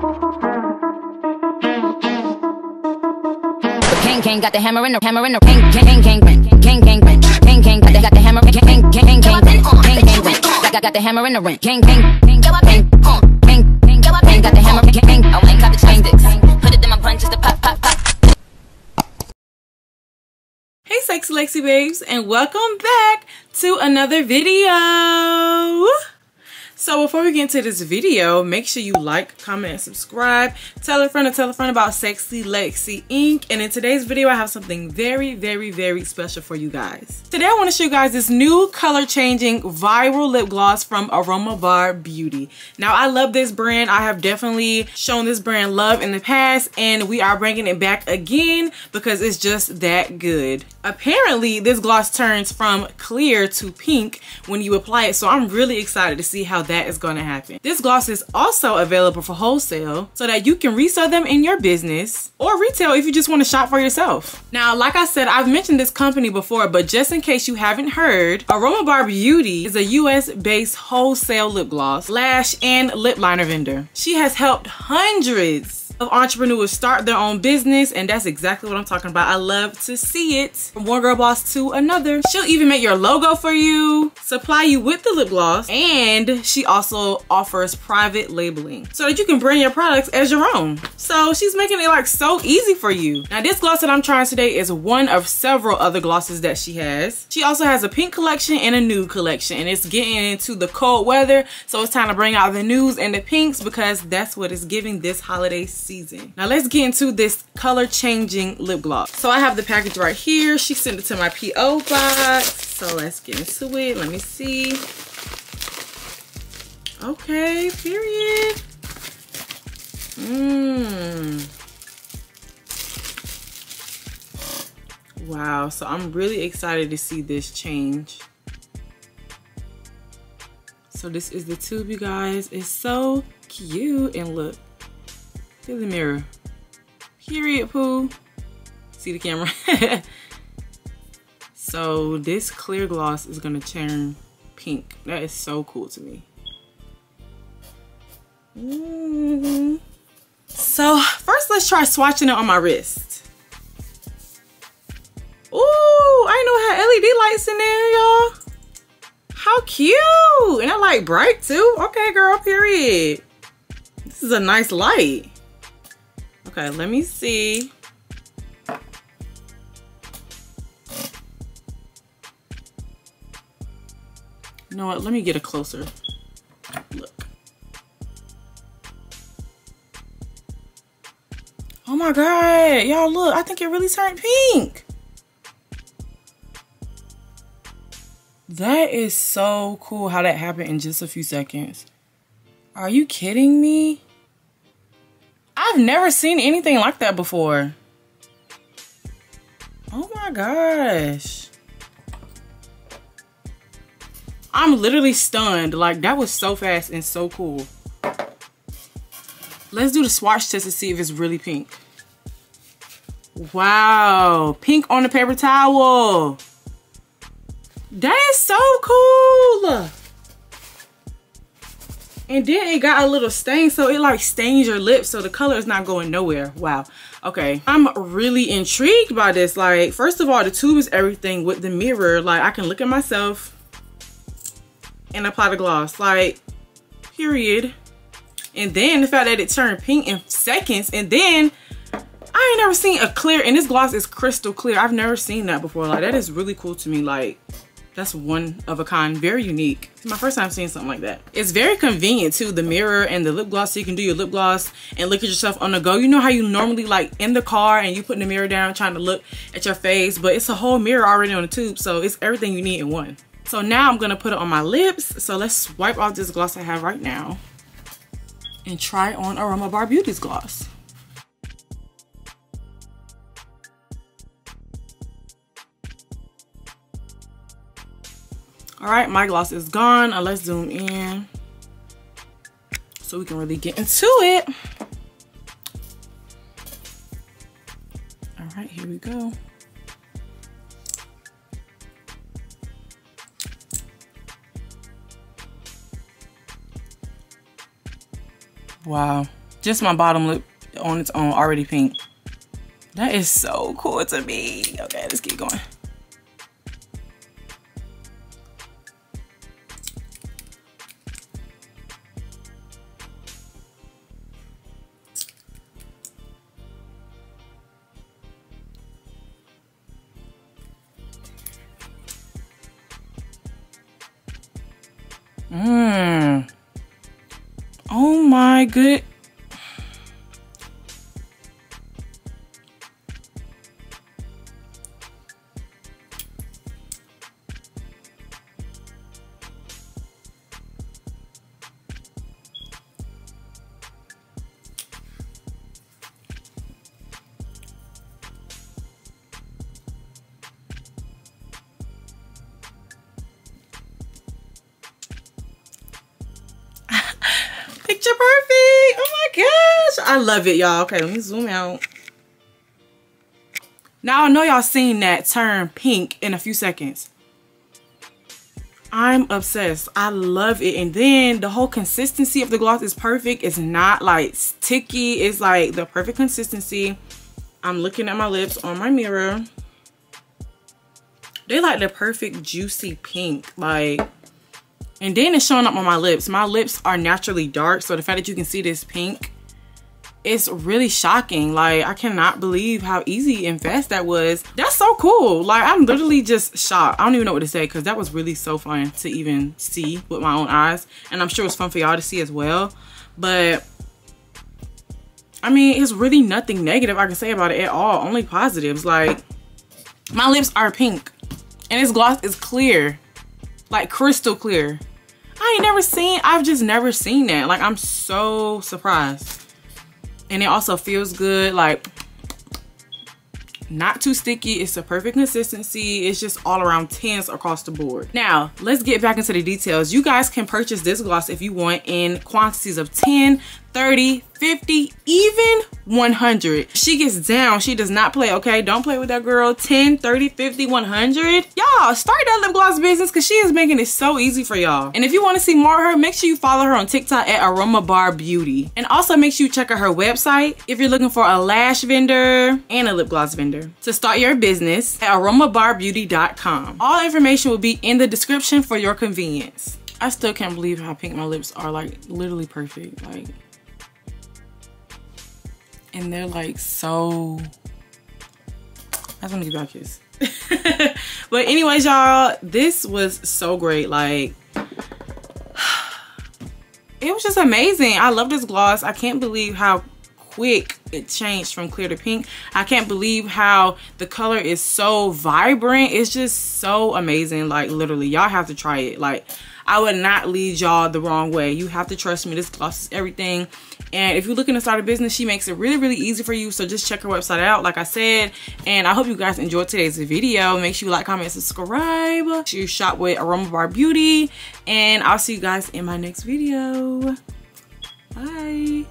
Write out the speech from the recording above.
King got the hammer in the king got the hammer got the hammer in the ring. King got the hammer I went got the chopsticks. Put it in my punches to pop pop pop. Hey sexy Lexy babes, and welcome back to another video. So before we get into this video, make sure you like, comment, and subscribe. Tell a friend about sexylexyinc. And in today's video, I have something very, very, very special for you guys. Today, I want to show you guys this new color-changing viral lip gloss from AROMABARBEAUTY. Now, I love this brand. I have definitely shown this brand love in the past, and we are bringing it back again because it's just that good. Apparently, this gloss turns from clear to pink when you apply it, so I'm really excited to see how that is going to happen. This gloss is also available for wholesale so that you can resell them in your business or retail if you just want to shop for yourself. Now, like I said, I've mentioned this company before, but just in case you haven't heard, AROMABARBEAUTY is a US-based wholesale lip gloss, lash, and lip liner vendor. She has helped hundreds of entrepreneurs start their own business, and that's exactly what I'm talking about. I love to see it from one girl boss to another. She'll even make your logo for you, supply you with the lip gloss, and she also offers private labeling so that you can brand your products as your own. So she's making it like so easy for you. Now this gloss that I'm trying today is one of several other glosses that she has. She also has a pink collection and a nude collection, and it's getting into the cold weather, so it's time to bring out the nudes and the pinks because that's what it's giving this holiday season. Now let's get into this color changing lip gloss. So I have the package right here. She sent it to my P.O. box. So let's get into it. Let me see. Okay, period. Wow, so I'm really excited to see this change. So this is the tube, you guys. It's so cute, and look. Look at the mirror. Period, poo. See the camera? So this clear gloss is gonna turn pink. That is so cool to me. So first let's try swatching it on my wrist. Ooh, I know how LED lights in there, y'all. How cute. And I like bright too. Okay, girl, period. This is a nice light. Okay, let me see. You know what? Let me get a closer look. Oh my God, y'all look, I think it really turned pink. That is so cool how that happened in just a few seconds. Are you kidding me? I've never seen anything like that before. Oh my gosh. I'm literally stunned. Like, that was so fast and so cool. Let's do the swatch test to see if it's really pink. Wow, pink on the paper towel. That is so cool. And then it got a little stain, so it like stains your lips, so the color is not going nowhere. Wow. Okay, I'm really intrigued by this. Like, first of all, the tube is everything with the mirror. Like, I can look at myself and apply the gloss, like, period. And then the fact that it turned pink in seconds, and then I ain't never seen a clear, and this gloss is crystal clear. I've never seen that before. Like, that is really cool to me. Like, that's one of a kind, very unique. It's my first time seeing something like that. It's very convenient too, the mirror and the lip gloss, so you can do your lip gloss and look at yourself on the go. You know how you normally like in the car and you putting the mirror down trying to look at your face, but it's a whole mirror already on the tube, so it's everything you need in one. So now I'm gonna put it on my lips. So let's wipe off this gloss I have right now and try on AROMABARBEAUTY'S gloss. All right, my gloss is gone. Let's zoom in so we can really get into it. All right, here we go. Wow, just my bottom lip on its own already pink. That is so cool to me. Okay, let's keep going. Oh my good. Picture perfect. Oh my gosh, I love it, y'all. Okay, let me zoom out. Now I know y'all seen that turn pink in a few seconds. I'm obsessed. I love it. And then the whole consistency of the gloss is perfect. It's not like sticky. It's like the perfect consistency. I'm looking at my lips on my mirror. They like the perfect juicy pink, like. And then it's showing up on my lips. My lips are naturally dark, so the fact that you can see this pink, it's really shocking. Like, I cannot believe how easy and fast that was. That's so cool. Like, I'm literally just shocked. I don't even know what to say, because that was really so fun to even see with my own eyes. And I'm sure it's fun for y'all to see as well. But I mean, it's really nothing negative I can say about it at all. Only positives. Like, my lips are pink and this gloss is clear, like crystal clear. I've just never seen that. Like, I'm so surprised. And it also feels good, like not too sticky. It's a perfect consistency. It's just all around 10s across the board. Now let's get back into the details. You guys can purchase this gloss if you want in quantities of 10, 30, 50, even 100. She gets down. She does not play, okay? Don't play with that girl. 10, 30, 50, 100. Y'all, start that lip gloss business, because she is making it so easy for y'all. And if you want to see more of her, make sure you follow her on TikTok at AROMABARBEAUTY. And also make sure you check out her website if you're looking for a lash vendor and a lip gloss vendor to start your business at AROMABARBEAUTY.com. All information will be in the description for your convenience. I still can't believe how pink my lips are, like literally perfect. Like, and they're like so, I just want to give y'all a kiss. But anyways, y'all, this was so great. Like, it was just amazing. I love this gloss. I can't believe how quick it changed from clear to pink. I can't believe how the color is so vibrant. It's just so amazing. Like, literally, y'all have to try it. Like, I would not lead y'all the wrong way. You have to trust me. This gloss is everything. And if you're looking to start a business, she makes it really, really easy for you. So just check her website out, like I said. And I hope you guys enjoyed today's video. Make sure you like, comment, subscribe. Make sure you shop with AROMABARBEAUTY. And I'll see you guys in my next video. Bye.